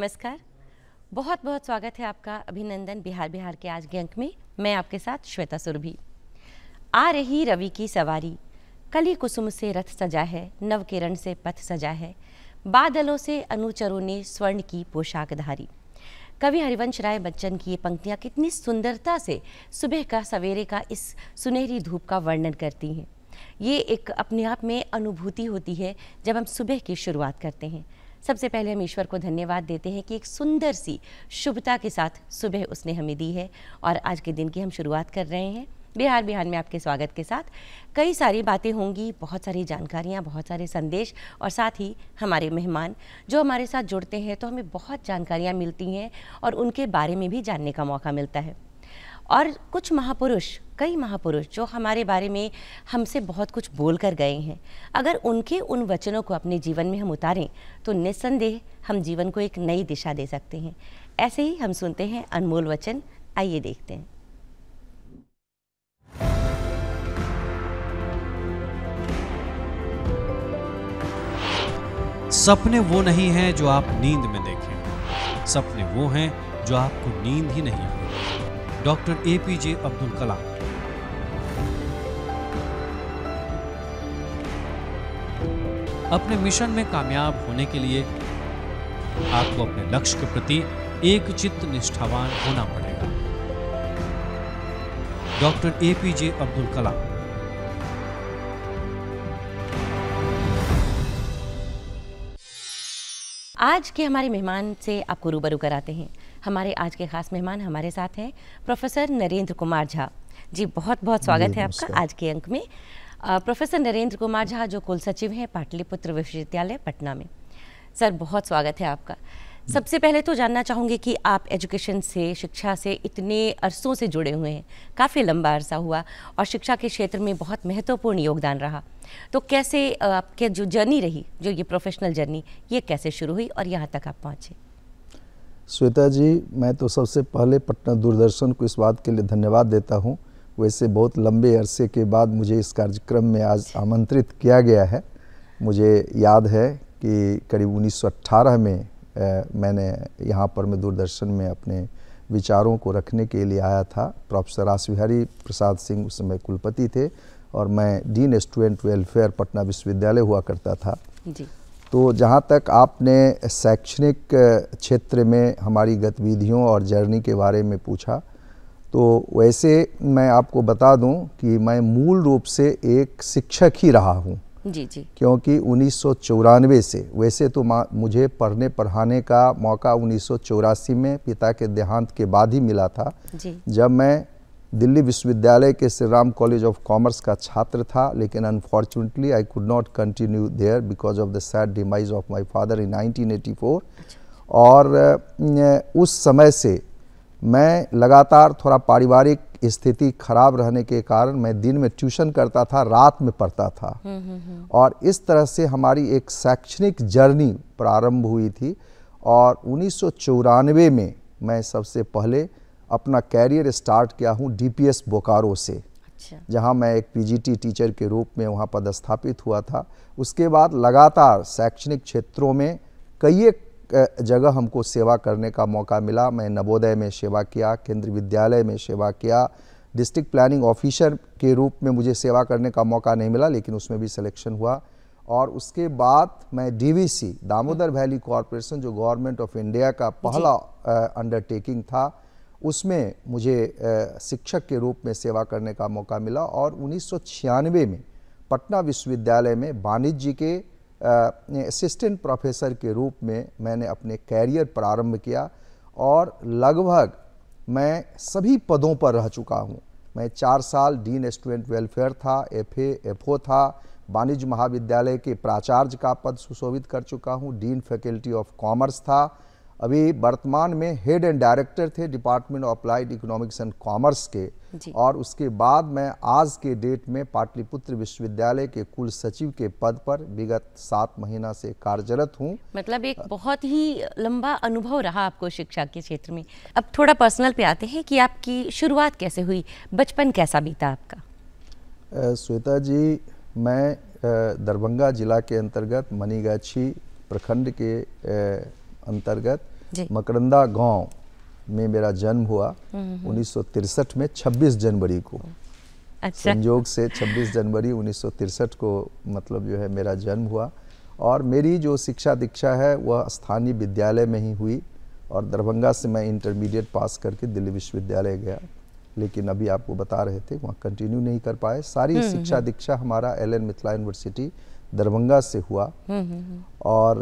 नमस्कार, बहुत बहुत स्वागत है आपका। अभिनंदन बिहार के आज के अंक में मैं आपके साथ श्वेता सुरभि। आ रही रवि की सवारी, कली कुसुम से रथ सजा है, नव किरण से पथ सजा है, बादलों से अनुचरों ने स्वर्ण की पोशाक धारी। कवि हरिवंश राय बच्चन की ये पंक्तियाँ कितनी सुंदरता से सुबह का सवेरे का इस सुनहरी धूप का वर्णन करती हैं। ये एक अपने आप में अनुभूति होती है जब हम सुबह की शुरुआत करते हैं। सबसे पहले हम ईश्वर को धन्यवाद देते हैं कि एक सुंदर सी शुभता के साथ सुबह उसने हमें दी है और आज के दिन की हम शुरुआत कर रहे हैं बिहार में आपके स्वागत के साथ। कई सारी बातें होंगी, बहुत सारी जानकारियाँ, बहुत सारे संदेश और साथ ही हमारे मेहमान जो हमारे साथ जुड़ते हैं तो हमें बहुत जानकारियाँ मिलती हैं और उनके बारे में भी जानने का मौका मिलता है। और कुछ महापुरुष, कई महापुरुष जो हमारे बारे में हमसे बहुत कुछ बोल कर गए हैं, अगर उनके उन वचनों को अपने जीवन में हम उतारें तो निस्संदेह हम जीवन को एक नई दिशा दे सकते हैं। ऐसे ही हम सुनते हैं अनमोल वचन, आइए देखते हैं। सपने वो नहीं हैं जो आप नींद में देखें, सपने वो हैं जो आपको नींद ही नहीं आती। Doctor APJ Abdul Kalam. अपने मिशन में कामयाब होने के लिए आपको अपने लक्ष्य के प्रति एकचित्त निष्ठावान होना पड़ेगा। Doctor APJ Abdul Kalam. आज के हमारे मेहमान से आपको रूबरू कराते हैं। हमारे आज के खास मेहमान हमारे साथ हैं प्रोफेसर नरेंद्र कुमार झा जी। बहुत बहुत स्वागत है आपका आज के अंक में। प्रोफेसर नरेंद्र कुमार झा जो कुल सचिव हैं पाटलिपुत्र विश्वविद्यालय पटना में। सर बहुत स्वागत है आपका। सबसे पहले तो जानना चाहूँगी कि आप एजुकेशन से, शिक्षा से इतने अरसों से जुड़े हुए हैं, काफ़ी लंबा अरसा हुआ और शिक्षा के क्षेत्र में बहुत महत्वपूर्ण योगदान रहा। तो कैसे आपके जो जर्नी रही, जो ये प्रोफेशनल जर्नी, ये कैसे शुरू हुई और यहाँ तक आप पहुँचे? श्वेता जी, मैं तो सबसे पहले पटना दूरदर्शन को इस बात के लिए धन्यवाद देता हूँ। वैसे बहुत लंबे अरसे के बाद मुझे इस कार्यक्रम में आज आमंत्रित किया गया है। मुझे याद है कि करीब 1918 में मैंने यहाँ पर मैं दूरदर्शन में अपने विचारों को रखने के लिए आया था। प्रोफेसर रासबिहारी प्रसाद सिंह उस समय कुलपति थे और मैं डीन स्टूडेंट वेलफेयर पटना विश्वविद्यालय हुआ करता था जी। तो जहाँ तक आपने शैक्षणिक क्षेत्र में हमारी गतिविधियों और जर्नी के बारे में पूछा, तो वैसे मैं आपको बता दूं कि मैं मूल रूप से एक शिक्षक ही रहा हूं। जी। क्योंकि 1994 से, वैसे तो मुझे पढ़ने पढ़ाने का मौका 1984 में पिता के देहांत के बाद ही मिला था जी। जब मैं दिल्ली विश्वविद्यालय के Shri Ram College of Commerce का छात्र था, लेकिन unfortunately I could not continue there because of the sad demise of my father in 1984। और उस समय से मैं लगातार, थोड़ा पारिवारिक स्थिति खराब रहने के कारण मैं दिन में ट्यूशन करता था, रात में पढ़ता था। और इस तरह से हमारी एक शैक्षणिक जर्नी प्रारंभ हुई थी। और 1994 में मैं सबसे पहले अपना कैरियर स्टार्ट किया हूँ DPS बोकारो से। अच्छा। जहाँ मैं एक PGT टीचर के रूप में वहाँ पदस्थापित हुआ था। उसके बाद लगातार शैक्षणिक क्षेत्रों में कई जगह हमको सेवा करने का मौका मिला। मैं नवोदय में सेवा किया, केंद्रीय विद्यालय में सेवा किया, डिस्ट्रिक्ट प्लानिंग ऑफिसर के रूप में मुझे सेवा करने का मौका नहीं मिला, लेकिन उसमें भी सिलेक्शन हुआ। और उसके बाद मैं DVC, दामोदर वैली कॉरपोरेशन, जो गवर्नमेंट ऑफ इंडिया का पहला अंडरटेकिंग था, उसमें मुझे शिक्षक के रूप में सेवा करने का मौका मिला। और 1996 में पटना विश्वविद्यालय में वाणिज्य के असिस्टेंट प्रोफेसर के रूप में मैंने अपने कैरियर प्रारंभ किया और लगभग मैं सभी पदों पर रह चुका हूँ। मैं 4 साल डीन स्टूडेंट वेलफेयर था, FA FO था, वाणिज्य महाविद्यालय के प्राचार्य का पद सुशोभित कर चुका हूँ, डीन फैकल्टी ऑफ कॉमर्स था, अभी वर्तमान में हेड एंड डायरेक्टर थे department of applied economics and commerce के। और उसके बाद मैं आज के डेट में पाटलिपुत्र विश्वविद्यालय के कुल सचिव के पद पर विगत 7 महीना से कार्यरत हूँ। मतलब एक बहुत ही लंबा अनुभव रहा आपको शिक्षा के क्षेत्र में। अब थोड़ा पर्सनल पे आते हैं कि आपकी शुरुआत कैसे हुई, बचपन कैसा बीता आपका? श्वेता जी, मैं दरभंगा जिला के अंतर्गत मनीगाछी प्रखंड के अंतर्गत जी। मकरंदा गांव में मेरा जन्म हुआ 1963 में 26 जनवरी को। अच्छा। संयोग से 26 जनवरी 1963 को मतलब जो है मेरा जन्म हुआ, और मेरी जो शिक्षा दीक्षा है वह स्थानीय विद्यालय में ही हुई, और दरभंगा से मैं इंटरमीडिएट पास करके दिल्ली विश्वविद्यालय गया, लेकिन अभी आपको बता रहे थे वहाँ कंटिन्यू नहीं कर पाए। सारी शिक्षा दीक्षा हमारा एल.एन. मिथिला यूनिवर्सिटी दरभंगा से हुआ, और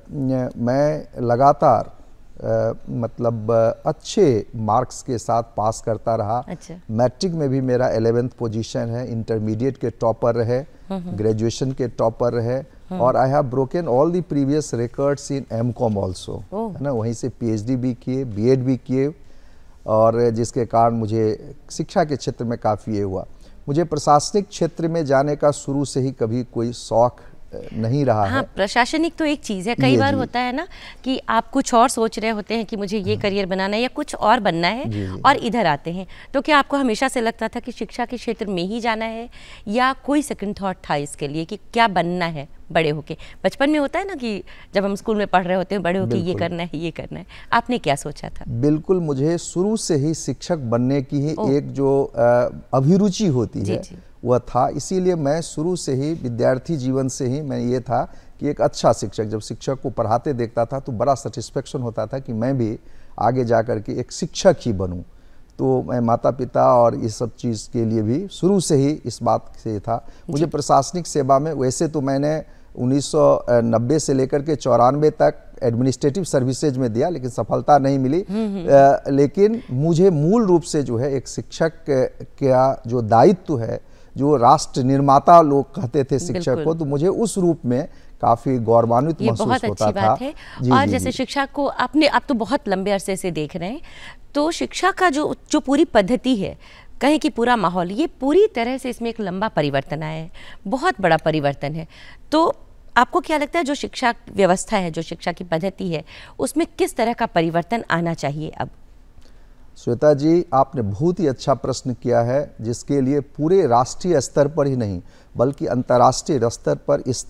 मैं लगातार मतलब अच्छे मार्क्स के साथ पास करता रहा। अच्छा। मैट्रिक में भी मेरा 11th पोजीशन है, इंटरमीडिएट के टॉपर रहे, ग्रेजुएशन के टॉपर रहे, और I have broken all the previous records in MCom also, है ना। वहीं से पीएचडी भी किए, बीएड भी किए, और जिसके कारण मुझे शिक्षा के क्षेत्र में काफ़ी ये हुआ। मुझे प्रशासनिक क्षेत्र में जाने का शुरू से ही कभी कोई शौक नहीं रहा हाँ, है। प्रशासनिक तो एक चीज़ है, कई बार होता है ना कि आप कुछ और सोच रहे होते हैं कि मुझे ये करियर बनाना है या कुछ और बनना है, और इधर आते हैं। तो क्या आपको हमेशा से लगता था कि शिक्षा के क्षेत्र में ही जाना है, या कोई सेकंड थॉट था इसके लिए कि क्या बनना है बड़े होके? बचपन में होता है ना कि जब हम स्कूल में पढ़ रहे होते हैं बड़े होके ये करना है, ये करना है, आपने क्या सोचा था? बिल्कुल, मुझे शुरू से ही शिक्षक बनने की ही एक जो अभिरुचि होती है वह था। इसीलिए मैं शुरू से ही विद्यार्थी जीवन से ही मैं ये था कि एक अच्छा शिक्षक, जब शिक्षक को पढ़ाते देखता था तो बड़ा सेटिस्फेक्शन होता था कि मैं भी आगे जा कर के एक शिक्षक ही बनूं। तो मैं माता पिता और इस सब चीज़ के लिए भी शुरू से ही इस बात से था। मुझे प्रशासनिक सेवा में, वैसे तो मैंने 1990 से लेकर के 94 तक एडमिनिस्ट्रेटिव सर्विसेज में दिया, लेकिन सफलता नहीं मिली। लेकिन मुझे मूल रूप से जो है एक शिक्षक का जो दायित्व है, जो राष्ट्र निर्माता लोग कहते थे शिक्षक को, तो मुझे उस रूप में काफी गौरवान्वित महसूस होता था। बहुत अच्छी बात है। और जैसे शिक्षा को आप तो बहुत लंबे अरसे से देख रहे हैं, तो शिक्षा का जो पूरी पद्धति है, कहें कि पूरा माहौल, ये पूरी तरह से इसमें एक लंबा परिवर्तन आया है, बहुत बड़ा परिवर्तन है। तो आपको क्या लगता है जो शिक्षा व्यवस्था है, जो शिक्षा की पद्धति है, उसमें किस तरह का परिवर्तन आना चाहिए अब? श्वेता जी, आपने बहुत ही अच्छा प्रश्न किया है, जिसके लिए पूरे राष्ट्रीय स्तर पर ही नहीं बल्कि अंतर्राष्ट्रीय स्तर पर इस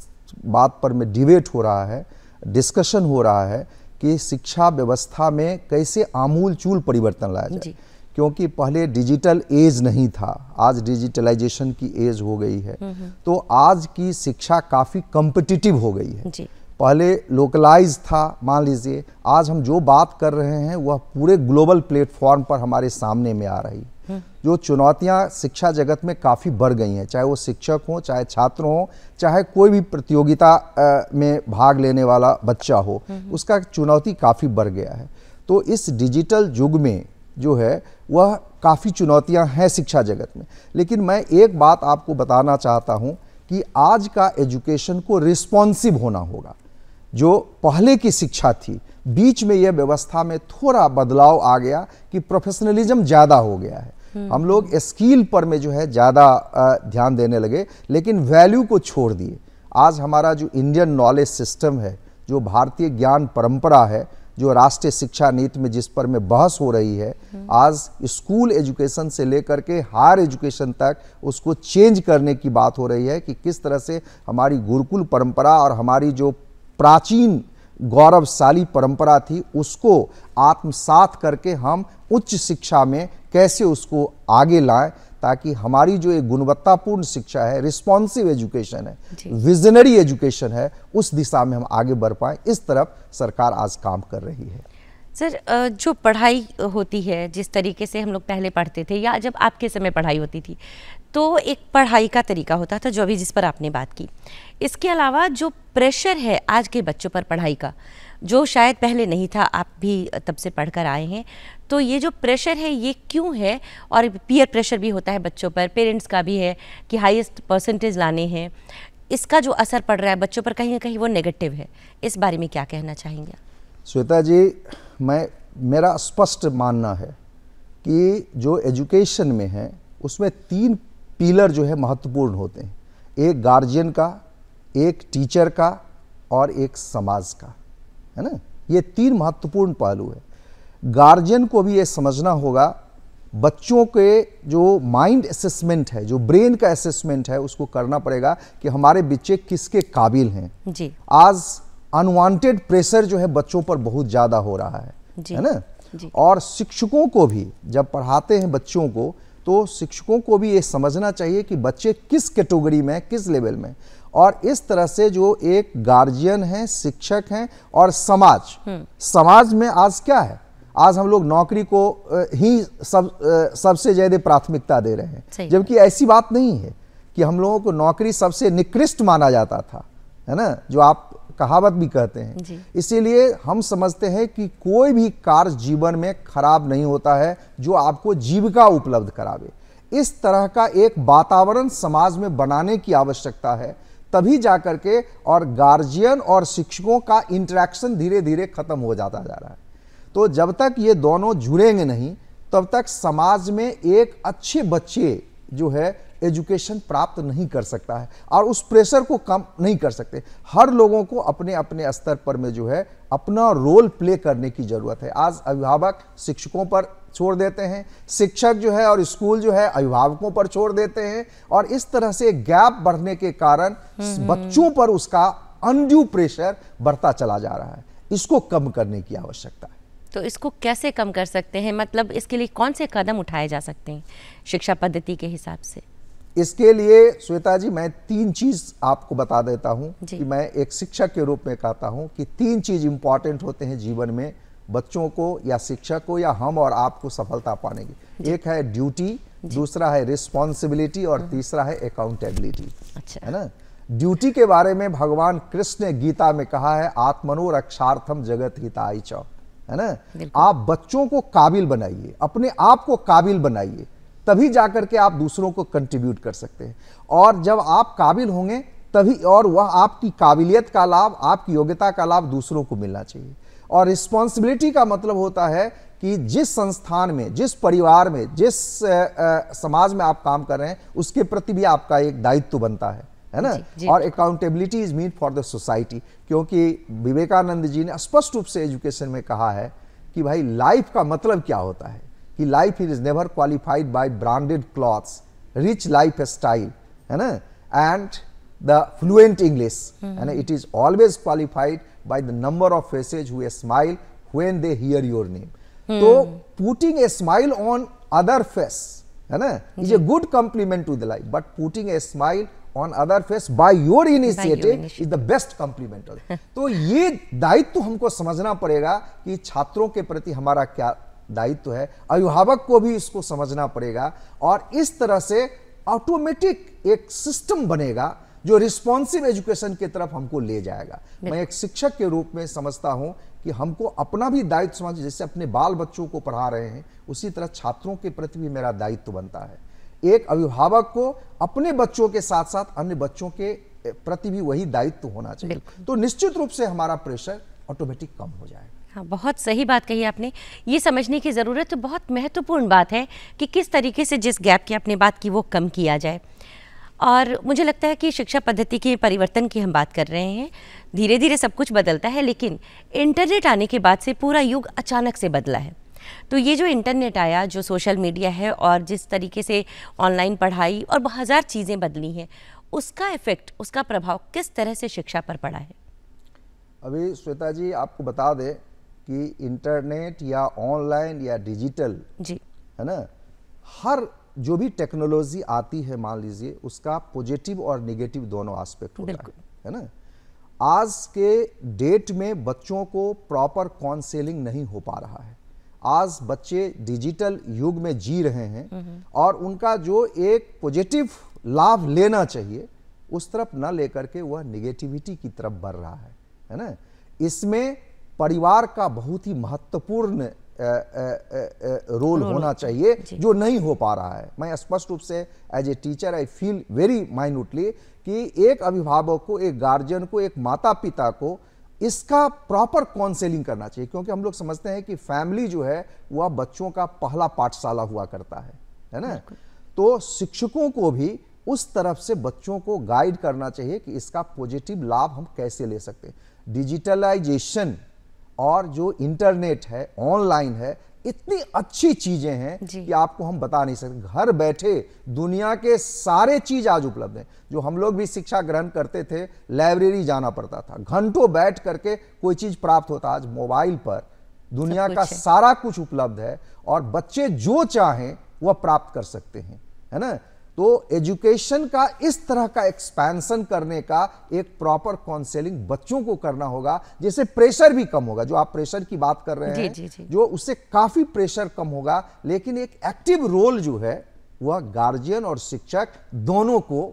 बात पर में डिबेट हो रहा है, डिस्कशन हो रहा है कि शिक्षा व्यवस्था में कैसे आमूलचूल परिवर्तन लाया जाए। क्योंकि पहले डिजिटल एज नहीं था, आज डिजिटलाइजेशन की एज हो गई है, तो आज की शिक्षा काफ़ी कॉम्पिटिटिव हो गई है। पहले लोकलाइज था, मान लीजिए, आज हम जो बात कर रहे हैं वह पूरे ग्लोबल प्लेटफॉर्म पर हमारे सामने में आ रही है। जो चुनौतियां शिक्षा जगत में काफ़ी बढ़ गई हैं, चाहे वो शिक्षक हों, चाहे छात्र हों, चाहे कोई भी प्रतियोगिता में भाग लेने वाला बच्चा हो, उसका चुनौती काफ़ी बढ़ गया है। तो इस डिजिटल युग में जो है वह काफ़ी चुनौतियां हैं शिक्षा जगत में। लेकिन मैं एक बात आपको बताना चाहता हूं कि आज का एजुकेशन को रिस्पॉन्सिव होना होगा। जो पहले की शिक्षा थी, बीच में यह व्यवस्था में थोड़ा बदलाव आ गया कि प्रोफेशनलिज्म ज़्यादा हो गया है। हम लोग स्किल पर में जो है ज़्यादा ध्यान देने लगे, लेकिन वैल्यू को छोड़ दिए। आज हमारा जो इंडियन नॉलेज सिस्टम है, जो भारतीय ज्ञान परंपरा है, जो राष्ट्रीय शिक्षा नीति में जिस पर में बहस हो रही है, आज स्कूल एजुकेशन से लेकर के हायर एजुकेशन तक उसको चेंज करने की बात हो रही है कि किस तरह से हमारी गुरुकुल परंपरा और हमारी जो प्राचीन गौरवशाली परंपरा थी उसको आत्मसात करके हम उच्च शिक्षा में कैसे उसको आगे लाएं, ताकि हमारी जो एक गुणवत्तापूर्ण शिक्षा है, रिस्पॉन्सिव एजुकेशन है, विजनरी एजुकेशन है, उस दिशा में हम आगे बढ़ पाएं। इस तरफ सरकार आज काम कर रही है। सर, जो पढ़ाई होती है, जिस तरीके से हम लोग पहले पढ़ते थे या जब आपके समय पढ़ाई होती थी, तो एक पढ़ाई का तरीका होता था जो अभी जिस पर आपने बात की। इसके अलावा जो प्रेशर है आज के बच्चों पर पढ़ाई का, जो शायद पहले नहीं था, आप भी तब से पढ़कर आए हैं, तो ये जो प्रेशर है ये क्यों है? और पीयर प्रेशर भी होता है बच्चों पर, पेरेंट्स का भी है कि हाईएस्ट परसेंटेज लाने हैं। इसका जो असर पड़ रहा है बच्चों पर कहीं ना कहीं वो नेगेटिव है। इस बारे में क्या कहना चाहेंगे? श्वेता जी, मेरा स्पष्ट मानना है कि जो एजुकेशन में है उसमें 3 पिलर जो है महत्वपूर्ण होते हैं। एक गार्जियन का, एक टीचर का और एक समाज का, है ना। ये 3 महत्वपूर्ण पहलू है। गार्जियन को भी ये समझना होगा, बच्चों के जो माइंड असेसमेंट है, जो ब्रेन का असेसमेंट है, उसको करना पड़ेगा कि हमारे बच्चे किसके काबिल हैं। जी। आज अनवांटेड प्रेशर जो है बच्चों पर बहुत ज़्यादा हो रहा है ना। और शिक्षकों को भी जब पढ़ाते हैं बच्चों को, तो शिक्षकों को भी ये समझना चाहिए कि बच्चे किस कैटेगरी में, किस लेवल में, और इस तरह से जो एक गार्जियन है, शिक्षक हैं और समाज में आज क्या है, आज हम लोग नौकरी को ही सबसे ज़्यादा प्राथमिकता दे रहे हैं, जबकि ऐसी बात नहीं है कि हम लोगों को नौकरी सबसे निकृष्ट माना जाता था, है ना, जो आप कहावत भी कहते हैं। इसीलिए हम समझते हैं कि कोई भी कार्य जीवन में खराब नहीं होता है जो आपको जीविका उपलब्ध करावे। इस तरह का एक वातावरण समाज में बनाने की आवश्यकता है, तभी जाकर के, और गार्जियन और शिक्षकों का इंटरेक्शन धीरे धीरे खत्म हो जाता जा रहा है। तो जब तक ये दोनों जुड़ेंगे नहीं, तब तक समाज में एक अच्छे बच्चे जो है एजुकेशन प्राप्त नहीं कर सकता है, और उस प्रेशर को कम नहीं कर सकते। हर लोगों को अपने अपने स्तर पर में जो है अपना रोल प्ले करने की जरूरत है। आज अभिभावक शिक्षकों पर छोड़ देते हैं, शिक्षक जो है और स्कूल जो है अभिभावकों पर छोड़ देते हैं, और इस तरह से गैप बढ़ने के कारण बच्चों पर उसका अनड्यू प्रेशर बढ़ता चला जा रहा है। इसको कम करने की आवश्यकता है। तो इसको कैसे कम कर सकते हैं, मतलब इसके लिए कौन से कदम उठाए जा सकते हैं शिक्षा पद्धति के हिसाब से? इसके लिए श्वेता जी मैं 3 चीज आपको बता देता हूं कि मैं एक शिक्षक के रूप में कहता हूं कि 3 चीज इंपॉर्टेंट होते हैं जीवन में बच्चों को या शिक्षक को या हम और आपको सफलता पाने की। एक है ड्यूटी, दूसरा है रिस्पॉन्सिबिलिटी और तीसरा है अकाउंटेबिलिटी। अच्छा। है ना। ड्यूटी के बारे में भगवान कृष्ण ने गीता में कहा है, आत्मनो रक्षार्थम जगत हिताय च, है ना। आप बच्चों को काबिल बनाइए, अपने आप को काबिल बनाइए, तभी जाकर के आप दूसरों को कंट्रीब्यूट कर सकते हैं। और जब आप काबिल होंगे तभी, और वह आपकी काबिलियत का लाभ, आपकी योग्यता का लाभ दूसरों को मिलना चाहिए। और रिस्पॉन्सिबिलिटी का मतलब होता है कि जिस संस्थान में, जिस परिवार में, जिस समाज में आप काम कर रहे हैं, उसके प्रति भी आपका एक दायित्व बनता है ना। और accountability is mean for the society, क्योंकि विवेकानंद जी ने स्पष्ट रूप से एजुकेशन में कहा है कि भाई लाइफ का मतलब क्या होता है, कि life is never qualified by branded clothes, rich life style, है ना, एंड द फ्लुएंट इंग्लिश, है ना, it is always qualified by the number of faces who smile when they hear your name. तो putting a smile on other face, है ना, is a good compliment to the life, but putting a smile on other face by your initiative is the best compliment. तो ये दायित्व हमको समझना पड़ेगा कि छात्रों के प्रति हमारा क्या दायित्व है, अभिभावक को भी इसको समझना पड़ेगा, और इस तरह से ऑटोमेटिक एक सिस्टम बनेगा जो रिस्पॉन्सिव एजुकेशन की तरफ हमको ले जाएगा। मैं एक शिक्षक के रूप में समझता हूं कि हमको अपना भी दायित्व समझ, जैसे अपने बाल बच्चों को पढ़ा रहे हैं, उसी तरह छात्रों के प्रति भी मेरा दायित्व बनता है। एक अभिभावक को अपने बच्चों के साथ साथ अन्य बच्चों के प्रति भी वही दायित्व होना चाहिए, तो निश्चित रूप से हमारा प्रेशर ऑटोमेटिक कम हो जाएगा। हाँ, बहुत सही बात कही आपने। ये समझने की ज़रूरत तो बहुत महत्वपूर्ण बात है कि किस तरीके से जिस गैप की आपने बात की वो कम किया जाए। और मुझे लगता है कि शिक्षा पद्धति के परिवर्तन की हम बात कर रहे हैं, धीरे धीरे सब कुछ बदलता है, लेकिन इंटरनेट आने के बाद से पूरा युग अचानक से बदला है। तो ये जो इंटरनेट आया, जो सोशल मीडिया है, और जिस तरीके से ऑनलाइन पढ़ाई और 1000 चीज़ें बदली हैं, उसका इफेक्ट, उसका प्रभाव किस तरह से शिक्षा पर पड़ा है? अभी श्वेता जी आपको बता दें कि इंटरनेट या ऑनलाइन या डिजिटल जी, है ना, हर जो भी टेक्नोलॉजी आती है, मान लीजिए उसका पॉजिटिव और नेगेटिव दोनों एस्पेक्ट होता है ना। आज के डेट में बच्चों को प्रॉपर काउंसलिंग नहीं हो पा रहा है। आज बच्चे डिजिटल युग में जी रहे हैं, और उनका जो एक पॉजिटिव लाभ लेना चाहिए उस तरफ न लेकर के वह नेगेटिविटी की तरफ बढ़ रहा है ना। इसमें परिवार का बहुत ही महत्वपूर्ण रोल होना चाहिए, जो नहीं हो पा रहा है। मैं स्पष्ट रूप से as a teacher I feel very minutely कि एक अभिभावक को, एक गार्जियन को, एक माता पिता को इसका प्रॉपर काउंसलिंग करना चाहिए, क्योंकि हम लोग समझते हैं कि फैमिली जो है वह बच्चों का पहला पाठशाला हुआ करता है ना। तो शिक्षकों को भी उस तरफ से बच्चों को गाइड करना चाहिए कि इसका पॉजिटिव लाभ हम कैसे ले सकते हैं। डिजिटलाइजेशन और जो इंटरनेट है, ऑनलाइन है, इतनी अच्छी चीजें हैं जी। कि आपको हम बता नहीं सकते। घर बैठे दुनिया के सारे चीज आज उपलब्ध हैं। जो हम लोग भी शिक्षा ग्रहण करते थे, लाइब्रेरी जाना पड़ता था, घंटों बैठ करके कोई चीज प्राप्त होता, आज मोबाइल पर दुनिया का सारा कुछ उपलब्ध है और बच्चे जो चाहें वह प्राप्त कर सकते हैं, है ना। तो एजुकेशन का इस तरह का एक्सपेंशन करने का एक प्रॉपर काउंसलिंग बच्चों को करना होगा, जिससे प्रेशर भी कम होगा। जो आप प्रेशर की बात कर रहे हैं, जी। जो उससे काफी प्रेशर कम होगा, लेकिन एक एक्टिव रोल जो है वह गार्जियन और शिक्षक दोनों को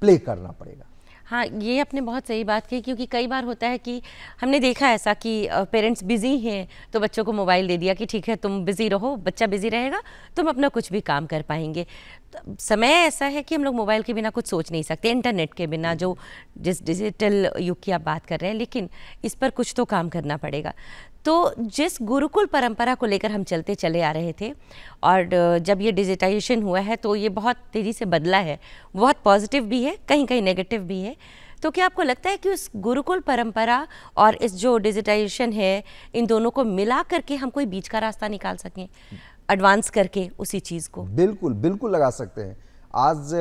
प्ले करना पड़ेगा। हाँ, ये आपने बहुत सही बात कही, क्योंकि कई बार होता है कि हमने देखा ऐसा कि पेरेंट्स बिजी हैं तो बच्चों को मोबाइल दे दिया कि ठीक है तुम बिजी रहो, बच्चा बिजी रहेगा, तुम अपना कुछ भी काम कर पाएंगे। तो समय ऐसा है कि हम लोग मोबाइल के बिना कुछ सोच नहीं सकते, इंटरनेट के बिना, जो जिस डिजिटल युग की आप बात कर रहे हैं, लेकिन इस पर कुछ तो काम करना पड़ेगा। तो जिस गुरुकुल परंपरा को लेकर हम चलते चले आ रहे थे, और जब ये डिजिटाइजेशन हुआ है तो ये बहुत तेज़ी से बदला है, बहुत पॉजिटिव भी है, कहीं कहीं नेगेटिव भी है। तो क्या आपको लगता है कि उस गुरुकुल परंपरा और इस जो डिजिटाइजेशन है, इन दोनों को मिला करके हम कोई बीच का रास्ता निकाल सकें, एडवांस करके उसी चीज़ को? बिल्कुल बिल्कुल लगा सकते हैं। आज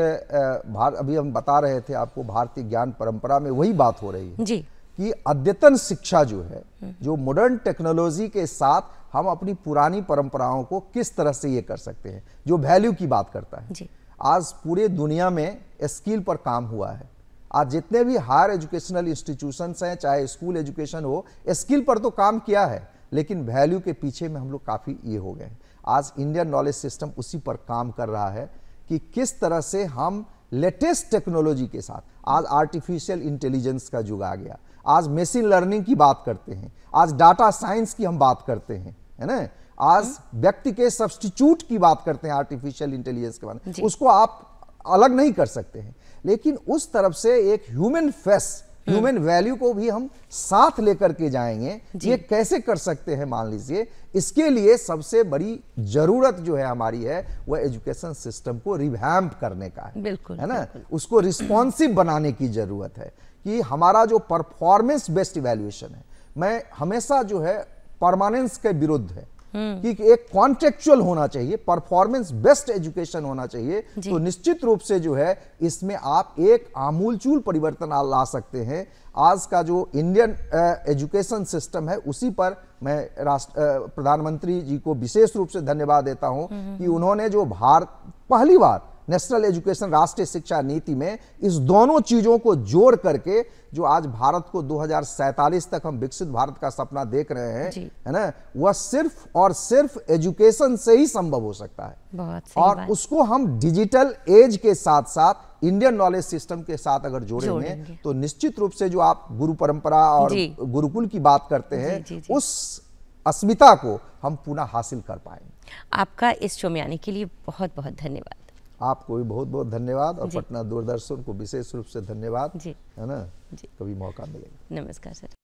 अभी हम बता रहे थे आपको, भारतीय ज्ञान परंपरा में वही बात हो रही है जी, कि अद्यतन शिक्षा जो है, जो मॉडर्न टेक्नोलॉजी के साथ हम अपनी पुरानी परंपराओं को किस तरह से ये कर सकते हैं, जो वैल्यू की बात करता है। जी। आज पूरे दुनिया में स्किल पर काम हुआ है। आज जितने भी हायर एजुकेशनल इंस्टीट्यूशंस हैं, चाहे स्कूल एजुकेशन हो, स्किल पर तो काम किया है, लेकिन वैल्यू के पीछे में हम लोग काफ़ी ये हो गए हैं। आज इंडियन नॉलेज सिस्टम उसी पर काम कर रहा है कि किस तरह से हम लेटेस्ट टेक्नोलॉजी के साथ, आज आर्टिफिशियल इंटेलिजेंस का युग आ गया, आज मशीन लर्निंग की बात करते हैं, आज डाटा साइंस की हम बात करते हैं, है ना, आज व्यक्ति के सब्स्टिट्यूट की बात करते हैं आर्टिफिशियल इंटेलिजेंस के बारे में। उसको आप अलग नहीं कर सकते हैं, लेकिन उस तरफ से एक ह्यूमन फेस, ह्यूमन वैल्यू को भी हम साथ लेकर के जाएंगे। ये कैसे कर सकते हैं, मान लीजिए, इसके लिए सबसे बड़ी जरूरत जो है हमारी है, वह एजुकेशन सिस्टम को रिवैम्प करने का है। बिल्कुल, है ना, उसको रिस्पॉन्सिव बनाने की जरूरत है कि हमारा जो परफॉर्मेंस बेस्ड इवैल्यूएशन है, मैं हमेशा जो है परमानेंस के विरुद्ध है कि एक कॉन्टेक्चुअल होना चाहिए, परफॉर्मेंस बेस्ड एजुकेशन होना चाहिए। तो निश्चित रूप से जो है इसमें आप एक आमूलचूल परिवर्तन ला सकते हैं। आज का जो इंडियन एजुकेशन सिस्टम है, उसी पर मैं प्रधानमंत्री जी को विशेष रूप से धन्यवाद देता हूं कि उन्होंने जो पहली बार नेशनल एजुकेशन, राष्ट्रीय शिक्षा नीति में इस दोनों चीजों को जोड़ करके जो आज भारत को 2047 तक हम विकसित भारत का सपना देख रहे हैं, है ना, वह सिर्फ और सिर्फ एजुकेशन से ही संभव हो सकता है। बहुत सही और बात। उसको हम डिजिटल एज के साथ साथ इंडियन नॉलेज सिस्टम के साथ अगर जोड़ेंगे तो निश्चित रूप से जो आप गुरु परंपरा और गुरुकुल की बात करते हैं, उस अस्मिता को हम पुनः हासिल कर पाएंगे। आपका इस शो में आने के लिए बहुत बहुत धन्यवाद। आपको भी बहुत बहुत धन्यवाद, और पटना दूरदर्शन को विशेष रूप से धन्यवाद, है ना। कभी मौका मिलेगा। नमस्कार सर।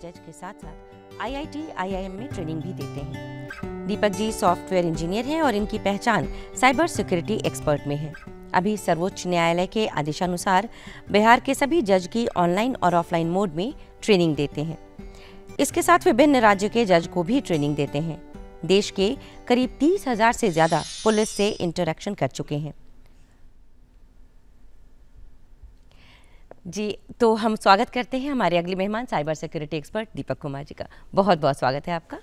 जज के साथ साथ IIT, IIM में ट्रेनिंग भी देते हैं। दीपक जी सॉफ्टवेयर इंजीनियर हैं और इनकी पहचान साइबर सिक्योरिटी एक्सपर्ट में है। अभी सर्वोच्च न्यायालय के आदेशानुसार बिहार के सभी जज की ऑनलाइन और ऑफलाइन मोड में ट्रेनिंग देते हैं। इसके साथ विभिन्न राज्य के जज को भी ट्रेनिंग देते हैं। देश के करीब 30,000 से ज्यादा पुलिस से इंटरैक्शन कर चुके हैं। जी, तो हम स्वागत करते हैं हमारे अगले मेहमान cyber security expert Deepak Kumar ji का। बहुत बहुत स्वागत है आपका।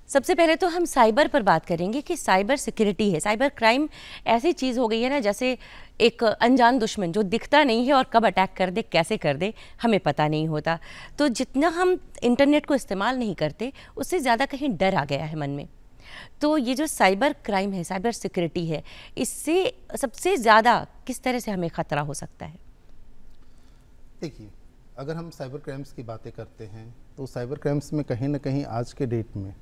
सबसे पहले तो हम साइबर पर बात करेंगे कि साइबर सिक्योरिटी है, साइबर क्राइम ऐसी चीज़ हो गई है ना, जैसे एक अनजान दुश्मन जो दिखता नहीं है और कब अटैक कर दे, कैसे कर दे, हमें पता नहीं होता। तो जितना हम इंटरनेट को इस्तेमाल नहीं करते, उससे ज़्यादा कहीं डर आ गया है मन में। तो ये जो साइबर क्राइम है, साइबर सिक्योरिटी है, इससे सबसे ज़्यादा किस तरह से हमें ख़तरा हो सकता है? देखिए, अगर हम साइबर क्राइम्स की बातें करते हैं तो साइबर क्राइम्स में कहीं ना कहीं आज के डेट में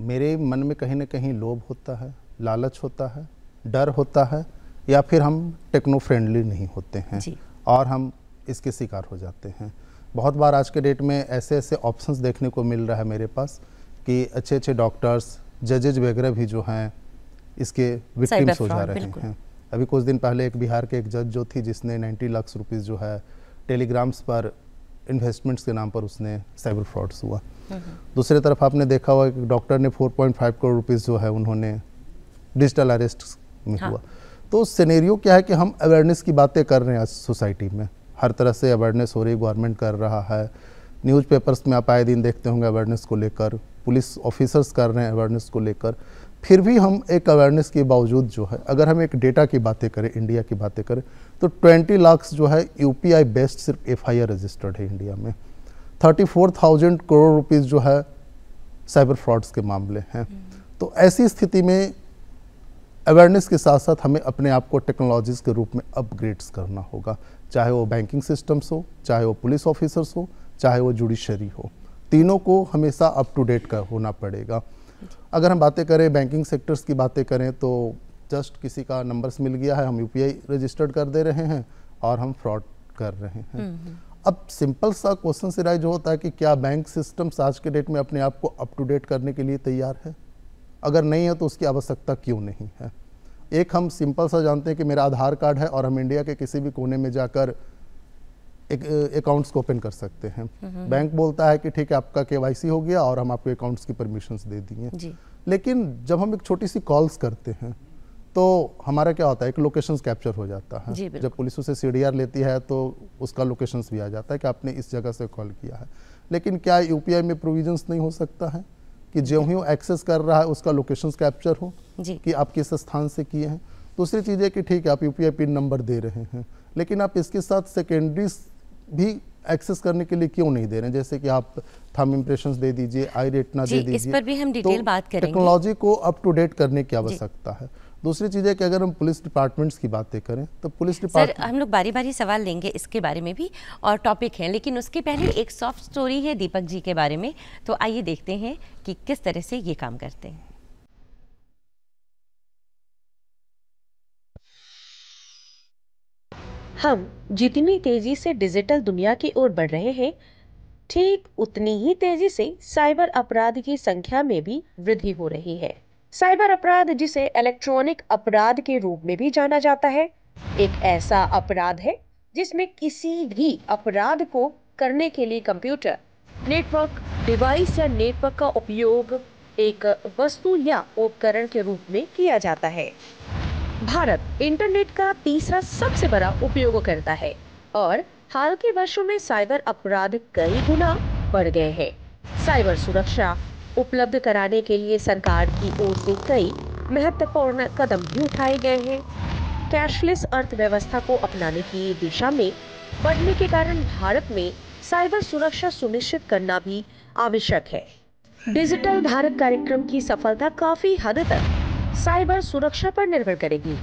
मेरे मन में कहीं ना कहीं लोभ होता है, लालच होता है, डर होता है, या फिर हम टेक्नो फ्रेंडली नहीं होते हैं और हम इसके शिकार हो जाते हैं। बहुत बार आज के डेट में ऐसे ऐसे ऑप्शंस देखने को मिल रहा है मेरे पास कि अच्छे अच्छे डॉक्टर्स, जजेज वगैरह भी जो हैं इसके विक्टिम्स हो जा रहे हैं। अभी कुछ दिन पहले एक बिहार के एक जज जो थी जिसने 90 लाख रुपीस जो है टेलीग्राम्स पर इन्वेस्टमेंट्स के नाम पर उसने साइबर फ्रॉड्स हुआ। दूसरी तरफ आपने देखा होगा कि डॉक्टर ने 4.5 करोड़ रुपीस जो है उन्होंने डिजिटल अरेस्ट में हुआ। तो सिनेरियो क्या है कि हम अवेयरनेस की बातें कर रहे हैं आज सोसाइटी में, हर तरह से अवेयरनेस हो रही, गवर्नमेंट कर रहा है, न्यूज़पेपर्स में आप आए दिन देखते होंगे अवेयरनेस को लेकर, पुलिस ऑफिसर्स कर रहे हैं अवेयरनेस को लेकर। फिर भी हम एक अवेयरनेस के बावजूद जो है, अगर हम एक डेटा की बातें करें, इंडिया की बातें करें, तो 20 लाख जो है यूपीआई बेस्ड सिर्फ एफआईआर रजिस्टर्ड है इंडिया में। 34,000 करोड़ रुपीस जो है साइबर फ्रॉड्स के मामले हैं। तो ऐसी स्थिति में अवेयरनेस के साथ साथ हमें अपने आप को टेक्नोलॉजीज के रूप में अपग्रेड्स करना होगा, चाहे वो बैंकिंग सिस्टम्स हो, चाहे वो पुलिस ऑफिसर्स हो, चाहे वो जुडिशरी हो, तीनों को हमेशा अप टू डेट होना पड़ेगा। अगर हम बातें करें बैंकिंग सेक्टर्स की बातें करें तो जस्ट किसी का नंबर्स मिल गया है, हम यूपीआई रजिस्टर्ड कर दे रहे हैं और हम फ्रॉड कर रहे हैं। अब सिंपल सा क्वेश्चन से राइज होता है कि क्या बैंक सिस्टम्स आज के डेट में अपने आप को अप टू डेट करने के लिए तैयार है? अगर नहीं है तो उसकी आवश्यकता क्यों नहीं है? एक हम सिंपल सा जानते हैं कि मेरा आधार कार्ड है और हम इंडिया के किसी भी कोने में जाकर एक अकाउंट्स को ओपन कर सकते हैं। बैंक बोलता है कि ठीक है आपका केवाईसी हो गया और हम आपको अकाउंट्स की परमिशंस दे दिए। लेकिन जब हम एक छोटी सी कॉल्स करते हैं तो हमारा क्या होता है, एक लोकेशंस कैप्चर हो जाता है। जब पुलिस उसे सीडीआर लेती है तो उसका लोकेशंस भी आ जाता है कि आपने इस जगह से कॉल किया है। लेकिन क्या यूपीआई में प्रोविजंस नहीं हो सकता है कि जो ही वो एक्सेस कर रहा है उसका लोकेशंस कैप्चर हो कि आप किस स्थान से किए हैं? दूसरी चीज़ है कि ठीक है आप यूपीआई पिन नंबर दे रहे हैं, लेकिन आप इसके साथ सेकेंडरीज भी एक्सेस करने के लिए क्यों नहीं दे रहे हैं? जैसे कि आप थंब इम्प्रेशंस दे दीजिए, आई रेटिना दे दीजिए। इस पर भी हम डिटेल बात करेंगे। टेक्नोलॉजी को अप टू डेट करने की आवश्यकता है। दूसरी चीज़ है कि अगर हम पुलिस डिपार्टमेंट्स की बातें करें तो पुलिस डिपार्टमेंट, सर हम लोग बारी बारी सवाल लेंगे इसके बारे में भी और टॉपिक हैं, लेकिन उसके पहले एक सॉफ्ट स्टोरी है दीपक जी के बारे में, तो आइए देखते हैं कि किस तरह से ये काम करते हैं। हम जितनी तेजी से डिजिटल दुनिया की ओर बढ़ रहे हैं, ठीक उतनी ही तेजी से साइबर अपराध की संख्या में भी वृद्धि हो रही है। साइबर अपराध, जिसे इलेक्ट्रॉनिक अपराध के रूप में भी जाना जाता है, एक ऐसा अपराध है जिसमें किसी भी अपराध को करने के लिए कंप्यूटर, नेटवर्क, डिवाइस या नेटवर्क का उपयोग एक वस्तु या उपकरण के रूप में किया जाता है। भारत इंटरनेट का तीसरा सबसे बड़ा उपयोगकर्ता है और हाल के वर्षों में साइबर अपराध कई गुना बढ़ गए हैं। साइबर सुरक्षा उपलब्ध कराने के लिए सरकार की ओर से कई महत्वपूर्ण कदम भी उठाए गए हैं। कैशलेस अर्थव्यवस्था को अपनाने की दिशा में बढ़ने के कारण भारत में साइबर सुरक्षा सुनिश्चित करना भी आवश्यक है। डिजिटल भारत कार्यक्रम की सफलता काफी हद तक साइबर सुरक्षा पर निर्भर करेगी,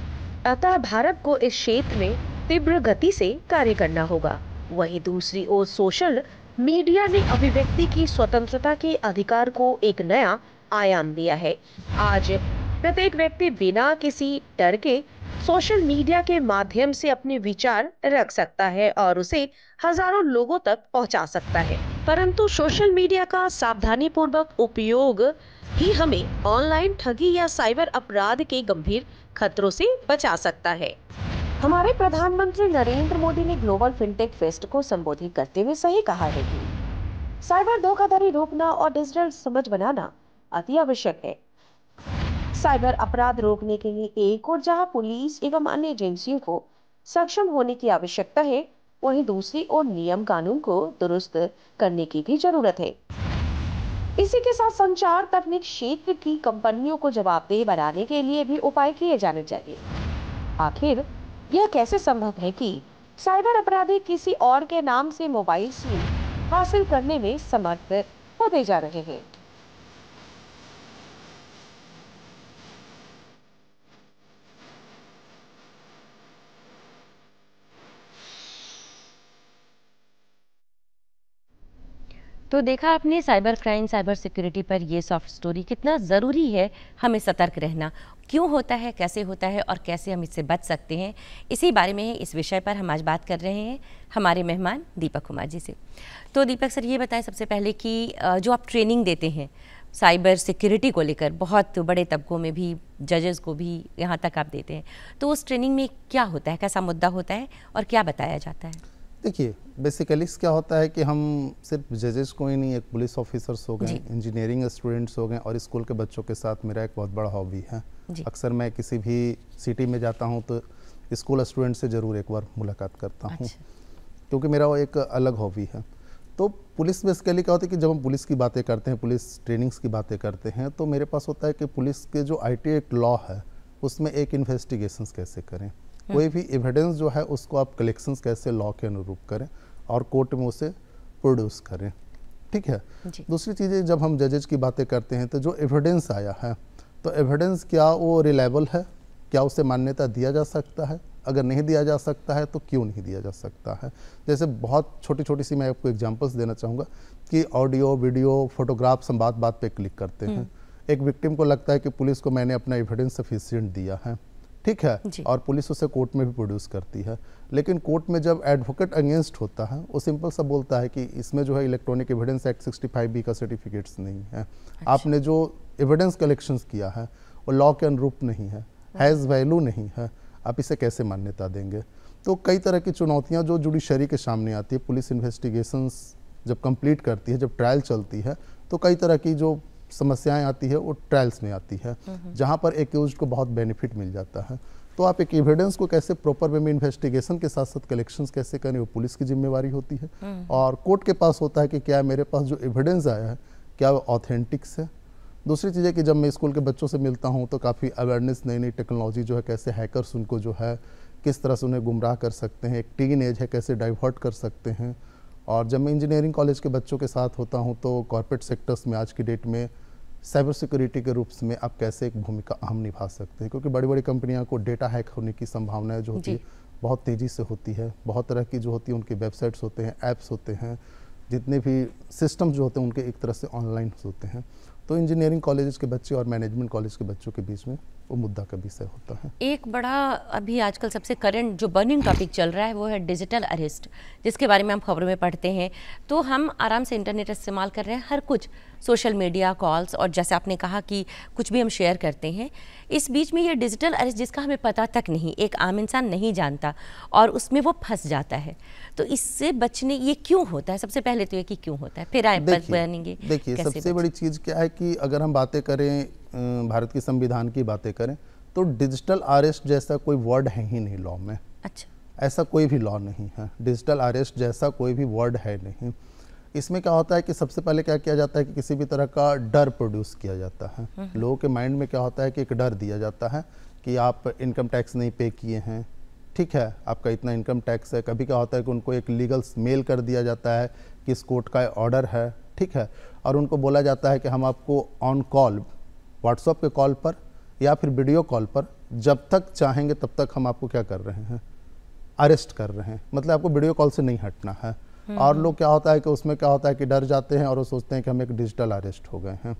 अतः भारत को इस क्षेत्र में तीव्र गति से कार्य करना होगा। वहीं दूसरी ओर सोशल मीडिया ने अभिव्यक्ति की स्वतंत्रता के अधिकार को एक नया आयाम दिया है। आज प्रत्येक व्यक्ति बिना किसी डर के सोशल मीडिया के माध्यम से अपने विचार रख सकता है और उसे हजारों लोगों तक पहुंचा सकता है। परंतु सोशल मीडिया का सावधानीपूर्वक उपयोग ही हमें ऑनलाइन ठगी या साइबर अपराध के गंभीर खतरों से बचा सकता है। हमारे प्रधानमंत्री नरेंद्र मोदी ने ग्लोबल फिनटेक फेस्ट को संबोधित करते हुए सही कहा है कि साइबर धोखाधड़ी रोकना और डिजिटल समझ बनाना अति आवश्यक है। साइबर अपराध रोकने के लिए एक और जहां पुलिस एवं अन्य एजेंसियों को सक्षम होने की आवश्यकता है, वहीं दूसरी ओर नियम कानून को दुरुस्त करने की भी जरूरत है। इसी के साथ संचार तकनीक क्षेत्र की कंपनियों को जवाबदेह बनाने के लिए भी उपाय किए जाने चाहिए। आखिर यह कैसे संभव है कि साइबर अपराधी किसी और के नाम से मोबाइल सिम हासिल करने में समर्थ होते जा रहे हैं? तो देखा आपने साइबर क्राइम, साइबर सिक्योरिटी पर ये सॉफ्ट स्टोरी कितना ज़रूरी है हमें सतर्क रहना, क्यों होता है, कैसे होता है और कैसे हम इससे बच सकते हैं। इसी बारे में इस विषय पर हम आज बात कर रहे हैं हमारे मेहमान दीपक कुमार जी से। तो दीपक सर, ये बताएं सबसे पहले कि जो आप ट्रेनिंग देते हैं साइबर सिक्योरिटी को लेकर, बहुत बड़े तबकों में भी, जजेस को भी यहाँ तक आप देते हैं, तो उस ट्रेनिंग में क्या होता है, कैसा मुद्दा होता है और क्या बताया जाता है? देखिए, बेसिकली क्या होता है कि हम सिर्फ जजेस को ही नहीं, एक पुलिस ऑफिसर्स हो गए, इंजीनियरिंग स्टूडेंट्स हो गए और स्कूल के बच्चों के साथ मेरा एक बहुत बड़ा हॉबी है। अक्सर मैं किसी भी सिटी में जाता हूँ तो स्कूल स्टूडेंट से ज़रूर एक बार मुलाकात करता हूँ, क्योंकि मेरा वो एक अलग हॉबी है। तो पुलिस बेसिकली क्या होता है कि जब हम पुलिस की बातें करते हैं, पुलिस ट्रेनिंग्स की बातें करते हैं, तो मेरे पास होता है कि पुलिस के जो IT एक्ट लॉ है उसमें एक इन्वेस्टिगेशंस कैसे करें, कोई भी एविडेंस जो है उसको आप कलेक्शंस कैसे लॉ के अनुरूप करें और कोर्ट में उसे प्रोड्यूस करें। ठीक है। दूसरी चीज़ें, जब हम जजेज की बातें करते हैं तो जो एविडेंस आया है, तो एविडेंस क्या वो रिलायबल है, क्या उसे मान्यता दिया जा सकता है, अगर नहीं दिया जा सकता है तो क्यों नहीं दिया जा सकता है। जैसे बहुत छोटी छोटी सी मैं आपको एग्जांपल्स देना चाहूँगा कि ऑडियो, वीडियो, फोटोग्राफ्स हम बात बात पे क्लिक करते हैं। एक विक्टिम को लगता है कि पुलिस को मैंने अपना एविडेंस सफिशिएंट दिया है, ठीक है, और पुलिस उसे कोर्ट में भी प्रोड्यूस करती है, लेकिन कोर्ट में जब एडवोकेट अगेंस्ट होता है वो सिंपल सा बोलता है कि इसमें जो है इलेक्ट्रॉनिक एविडेंस एक्ट 65B का सर्टिफिकेट्स नहीं है। आपने जो एविडेंस कलेक्शंस किया है वो लॉ के अनुरूप नहीं है, हैज़ वैल्यू नहीं है, आप इसे कैसे मान्यता देंगे। तो कई तरह की चुनौतियाँ जो जुडिशरी के सामने आती है, पुलिस इन्वेस्टिगेशंस जब कंप्लीट करती है, जब ट्रायल चलती है, तो कई तरह की जो समस्याएं आती है वो ट्रायल्स में आती है, जहां पर एक्यूज्ड को बहुत बेनिफिट मिल जाता है। तो आप एक एविडेंस को कैसे प्रॉपर वे में इन्वेस्टिगेशन के साथ साथ कलेक्शंस कैसे करें, वो पुलिस की जिम्मेवारी होती है। और कोर्ट के पास होता है कि क्या मेरे पास जो एविडेंस आया है क्या वो ऑथेंटिक्स है। दूसरी चीज़ है कि जब मैं स्कूल के बच्चों से मिलता हूँ तो काफ़ी अवेयरनेस, नई नई टेक्नोलॉजी जो है, कैसे हैकर्स उनको जो है किस तरह से उन्हें गुमराह कर सकते हैं, एक टीन एज है कैसे डाइवर्ट कर सकते हैं। और जब मैं इंजीनियरिंग कॉलेज के बच्चों के साथ होता हूँ तो कॉर्पोरेट सेक्टर्स में आज की डेट में साइबर सिक्योरिटी के रूप में आप कैसे एक भूमिका अहम निभा सकते हैं, क्योंकि बड़ी बड़ी कंपनियां को डेटा हैक होने की संभावनाएं जो होती है बहुत तेज़ी से होती है। बहुत तरह की जो होती है उनके वेबसाइट्स होते हैं, ऐप्स होते हैं, जितने भी सिस्टम जो होते हैं उनके एक तरह से ऑनलाइन होते हैं। तो इंजीनियरिंग कॉलेज के बच्चे और मैनेजमेंट कॉलेज के बच्चों के बीच में वो मुद्दा का विषय होता है। एक बड़ा अभी आजकल सबसे करंट जो बर्निंग टॉपिक चल रहा है वो है डिजिटल अरेस्ट, जिसके बारे में हम खबरों में पढ़ते हैं। तो हम आराम से इंटरनेट इस्तेमाल कर रहे हैं, हर कुछ सोशल मीडिया, कॉल्स, और जैसे आपने कहा कि कुछ भी हम शेयर करते हैं। इस बीच में ये डिजिटल अरेस्ट जिसका हमें पता तक नहीं, एक आम इंसान नहीं जानता और उसमें वो फंस जाता है। तो इससे बचने ये क्यों होता है? सबसे पहले तो ये कि क्यों होता है, फिर आए बनेंगे। देखिए, सबसे बड़ी चीज़ क्या है कि अगर हम बातें करें भारत के संविधान की बातें करें तो डिजिटल अरेस्ट जैसा कोई वर्ड है ही नहीं लॉ में। अच्छा, ऐसा कोई भी लॉ नहीं है, डिजिटल अरेस्ट जैसा कोई भी वर्ड है नहीं। इसमें क्या होता है कि सबसे पहले क्या किया जाता है कि किसी भी तरह का डर प्रोड्यूस किया जाता है। लोगों के माइंड में क्या होता है कि एक डर दिया जाता है कि आप इनकम टैक्स नहीं पे किए हैं, ठीक है, आपका इतना इनकम टैक्स है। कभी क्या होता है कि उनको एक लीगल मेल कर दिया जाता है कि इस कोर्ट का ऑर्डर है, ठीक है, और उनको बोला जाता है कि हम आपको ऑन कॉल, व्हाट्सएप के कॉल पर या फिर वीडियो कॉल पर जब तक चाहेंगे तब तक हम आपको क्या कर रहे हैं, अरेस्ट कर रहे हैं। मतलब आपको वीडियो कॉल से नहीं हटना है। और लोग क्या होता है कि उसमें क्या होता है कि डर जाते हैं और वो सोचते हैं कि हम एक डिजिटल अरेस्ट हो गए हैं,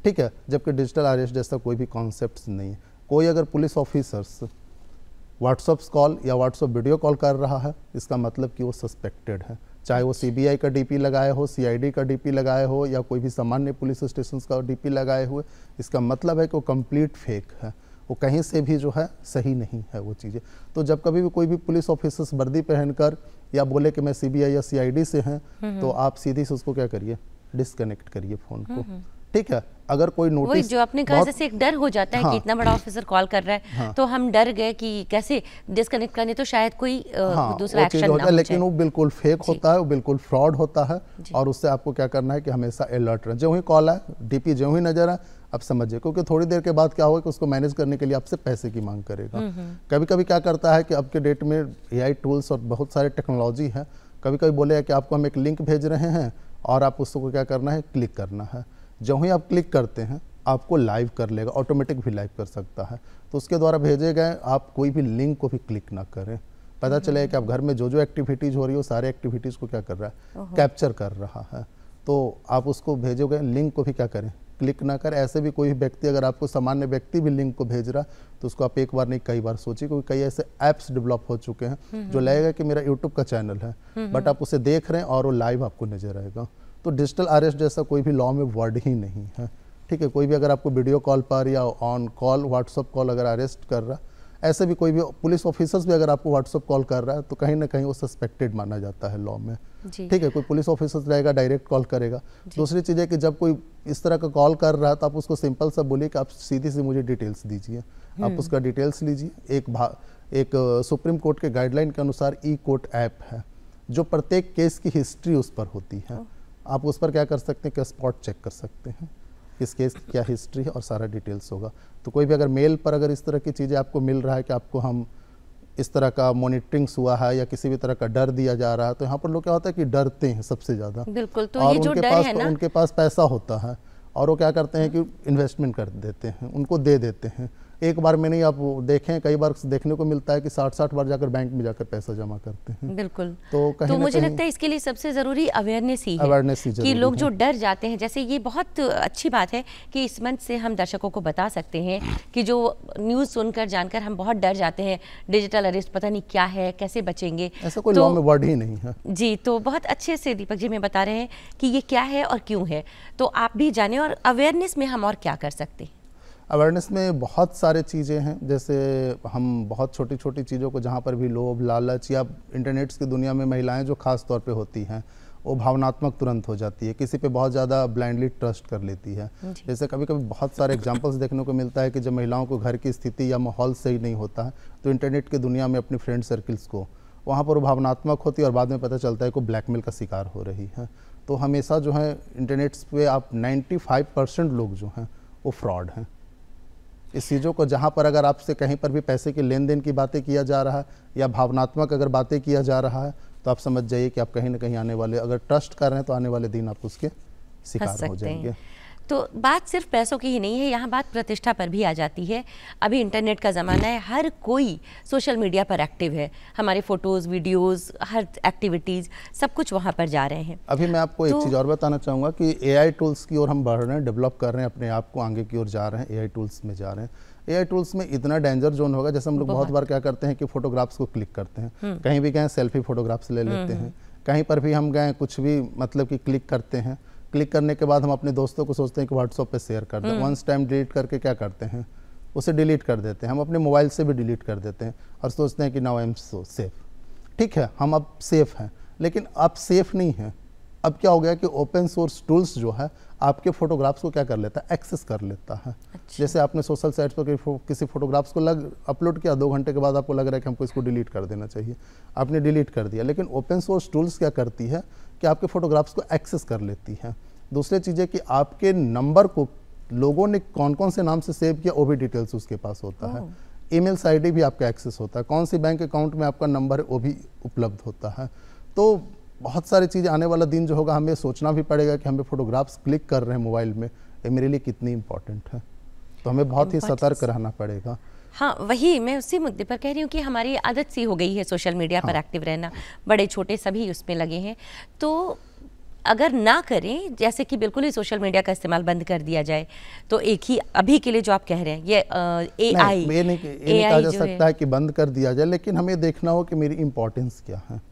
ठीक है, जबकि डिजिटल अरेस्ट जैसा कोई भी कॉन्सेप्ट नहीं है। कोई अगर पुलिस ऑफिसर्स व्हाट्सएप कॉल या व्हाट्सएप वीडियो कॉल कर रहा है, इसका मतलब कि वो सस्पेक्टेड है, चाहे वो CBI का DP लगाए हो, CID का DP लगाए हो या कोई भी सामान्य पुलिस स्टेशन का DP लगाए हुए, इसका मतलब है कि वो कंप्लीट फेक है, वो कहीं से भी जो है सही नहीं है वो चीज़ें। तो जब कभी भी कोई भी पुलिस ऑफिसर्स वर्दी पहनकर या बोले कि मैं CBI या CID से हैं, तो आप सीधी से उसको क्या करिए, डिस्कनेक्ट करिए फ़ोन को, ठीक है। अगर कोई वही नोटिस, जो आपने कहा, जैसे एक डर हो जाता है हाँ, कि इतना बड़ा ऑफिसर कॉल कर रहा है, हाँ, तो हम डर गए कि कैसे डिस्कनेक्ट करने, तो शायद कोई हाँ, दूसरा वो चीज़ एक्शन होता ना है, हो लेकिन जाए। वो बिल्कुल फेक होता है, वो बिल्कुल फ्रॉड होता है। और उससे आपको क्या करना है कि हमेशा अलर्ट रहें। जो ही कॉल आए, डीपी जो ही नजर आए, आप समझिए, क्योंकि थोड़ी देर के बाद क्या होगा कि उसको मैनेज करने के लिए आपसे पैसे की मांग करेगा। कभी कभी क्या करता है कि अब के डेट में AI टूल्स और बहुत सारे टेक्नोलॉजी है, कभी कभी बोलेगा कि आपको हम एक लिंक भेज रहे हैं और आप उसको क्या करना है, क्लिक करना है। जो ही आप क्लिक करते हैं आपको लाइव कर लेगा, ऑटोमेटिक भी लाइव कर सकता है। तो उसके द्वारा भेजे गए आप कोई भी लिंक को भी क्लिक ना करें। पता चले कि आप घर में जो जो एक्टिविटीज़ हो रही है वो सारे एक्टिविटीज़ को क्या कर रहा है, कैप्चर कर रहा है। तो आप उसको भेजे गए लिंक को भी क्या करें, क्लिक ना करें। ऐसे भी कोई व्यक्ति, अगर आपको सामान्य व्यक्ति भी लिंक को भेज रहा तो उसको आप एक बार नहीं कई बार सोचिए, क्योंकि कई ऐसे ऐप्स डेवलप हो चुके हैं जो लगेगा कि मेरा यूट्यूब का चैनल है, बट आप उसे देख रहे हैं और वो लाइव आपको नजर आएगा। तो डिजिटल अरेस्ट जैसा कोई भी लॉ में वर्ड ही नहीं है, ठीक है। कोई भी अगर आपको वीडियो कॉल पर या ऑन कॉल व्हाट्सअप कॉल अगर अरेस्ट कर रहा, ऐसे भी कोई भी पुलिस ऑफिसर्स भी अगर आपको व्हाट्सअप कॉल कर रहा है तो कहीं ना कहीं वो सस्पेक्टेड माना जाता है लॉ में, ठीक है। कोई पुलिस ऑफिसर रहेगा, डायरेक्ट कॉल करेगा। दूसरी चीज़ है कि जब कोई इस तरह का कॉल कर रहा है तो आप उसको सिंपल सा बोलिए कि आप सीधी सी मुझे डिटेल्स दीजिए। आप उसका डिटेल्स लीजिए। एक सुप्रीम कोर्ट के गाइडलाइन के अनुसार ई-कोर्ट ऐप है जो प्रत्येक केस की हिस्ट्री उस पर होती है। आप उस पर क्या कर सकते हैं कि स्पॉट चेक कर सकते हैं इस केस की क्या हिस्ट्री है और सारा डिटेल्स होगा। तो कोई भी अगर मेल पर अगर इस तरह की चीज़ें आपको मिल रहा है कि आपको हम इस तरह का मॉनिटरिंग्स हुआ है या किसी भी तरह का डर दिया जा रहा है, तो यहाँ पर लोग क्या होता है कि डरते हैं सबसे ज़्यादा। बिल्कुल। तो और ये जो उनके डर पास है ना, उनके पास पैसा होता है और वो क्या करते हैं कि इन्वेस्टमेंट कर देते हैं, उनको दे देते हैं। एक बार में नहीं, आप देखें कई बार देखने को मिलता है कि 60-60 बार जाकर बैंक में जाकर पैसा जमा करते हैं। बिल्कुल। तो मुझे लगता है इसके लिए सबसे ज़रूरी अवेयरनेस ही है, अवेयरनेस ही कि लोग जो डर जाते हैं। जैसे ये बहुत अच्छी बात है कि इस मंच से हम दर्शकों को बता सकते हैं कि जो न्यूज़ सुनकर जानकर हम बहुत डर जाते हैं, डिजिटल अरेस्ट पता नहीं क्या है, कैसे बचेंगे, ऐसा कोई लॉ में वर्ड ही नहीं है। जी, तो बहुत अच्छे से दीपक जी में बता रहे हैं कि ये क्या है और क्यों है। तो आप भी जाने, और अवेयरनेस में हम और क्या कर सकते हैं? अवेयरनेस में बहुत सारे चीज़ें हैं। जैसे हम बहुत छोटी छोटी चीज़ों को, जहाँ पर भी लोभ लालच या इंटरनेट्स की दुनिया में महिलाएं जो खास तौर पे होती हैं वो भावनात्मक तुरंत हो जाती है, किसी पे बहुत ज़्यादा ब्लाइंडली ट्रस्ट कर लेती है। जैसे कभी कभी बहुत सारे एग्जांपल्स देखने को मिलता है कि जब महिलाओं को घर की स्थिति या माहौल सही नहीं होता है तो इंटरनेट की दुनिया में अपनी फ्रेंड सर्किल्स को वहाँ पर वो भावनात्मक होती है और बाद में पता चलता है कि ब्लैकमेल का शिकार हो रही है। तो हमेशा जो है इंटरनेट्स पे आप 95% लोग जो हैं वो फ्रॉड हैं। इस चीज़ों को, जहाँ पर अगर आपसे कहीं पर भी पैसे के लेन देन की बातें किया जा रहा है या भावनात्मक अगर बातें किया जा रहा है, तो आप समझ जाइए कि आप कहीं ना कहीं आने वाले, अगर ट्रस्ट कर रहे हैं तो आने वाले दिन आप उसके शिकार हो जाएंगे। तो बात सिर्फ पैसों की ही नहीं है, यहाँ बात प्रतिष्ठा पर भी आ जाती है। अभी इंटरनेट का ज़माना है, हर कोई सोशल मीडिया पर एक्टिव है, हमारे फोटोज़, वीडियोज़, हर एक्टिविटीज़, सब कुछ वहाँ पर जा रहे हैं। अभी मैं आपको एक चीज़ और बताना चाहूँगा कि AI टूल्स की ओर हम बढ़ रहे हैं, डेवलप कर रहे हैं, अपने आप को आगे की ओर जा रहे हैं, AI टूल्स में जा रहे हैं। AI टूल्स में इतना डेंजर जोन होगा, जैसे हम लोग बहुत बार क्या करते हैं कि फोटोग्राफ्स को क्लिक करते हैं, कहीं भी गए सेल्फी फोटोग्राफ्स ले लेते हैं, कहीं पर भी हम गए कुछ भी मतलब कि क्लिक करते हैं। क्लिक करने के बाद हम अपने दोस्तों को सोचते हैं कि व्हाट्सएप पे शेयर कर दें, वंस टाइम डिलीट करके क्या करते हैं, उसे डिलीट कर देते हैं। हम अपने मोबाइल से भी डिलीट कर देते हैं और सोचते हैं कि now I am so safe. ठीक है, हम अब सेफ हैं, लेकिन आप सेफ नहीं हैं। अब क्या हो गया कि ओपन सोर्स टूल्स जो है आपके फोटोग्राफ्स को क्या कर लेता है, एक्सेस कर लेता है। जैसे आपने सोशल साइट्स पर किसी फोटोग्राफ्स को अपलोड किया, 2 घंटे के बाद आपको लग रहा है कि हमको इसको डिलीट कर देना चाहिए, आपने डिलीट कर दिया। लेकिन ओपन सोर्स टूल्स क्या करती है कि आपके फोटोग्राफ्स को एक्सेस कर लेती है। दूसरी चीज़ है कि आपके नंबर को लोगों ने कौन कौन से नाम से सेव किया वो भी डिटेल्स उसके पास होता है। ईमेल आईडी भी आपका एक्सेस होता है, कौन सी बैंक अकाउंट में आपका नंबर है वो भी उपलब्ध होता है। तो बहुत सारी चीज़ें, आने वाला दिन जो होगा हमें सोचना भी पड़ेगा कि हमें फोटोग्राफ्स क्लिक कर रहे हैं मोबाइल में, ये मेरे लिए कितनी इंपॉर्टेंट है। तो हमें बहुत ही सतर्क रहना पड़ेगा। हाँ, वही मैं उसी मुद्दे पर कह रही हूँ कि हमारी आदत सी हो गई है सोशल मीडिया पर एक्टिव रहना, बड़े छोटे सभी उसमें लगे हैं। तो अगर ना करें, जैसे कि बिल्कुल ही सोशल मीडिया का इस्तेमाल बंद कर दिया जाए, तो एक ही अभी के लिए जो आप कह रहे हैं ये AI, ये नहीं कहा जा सकता है कि बंद कर दिया जाए, लेकिन हमें देखना हो कि मेरी इंपॉर्टेंस क्या है।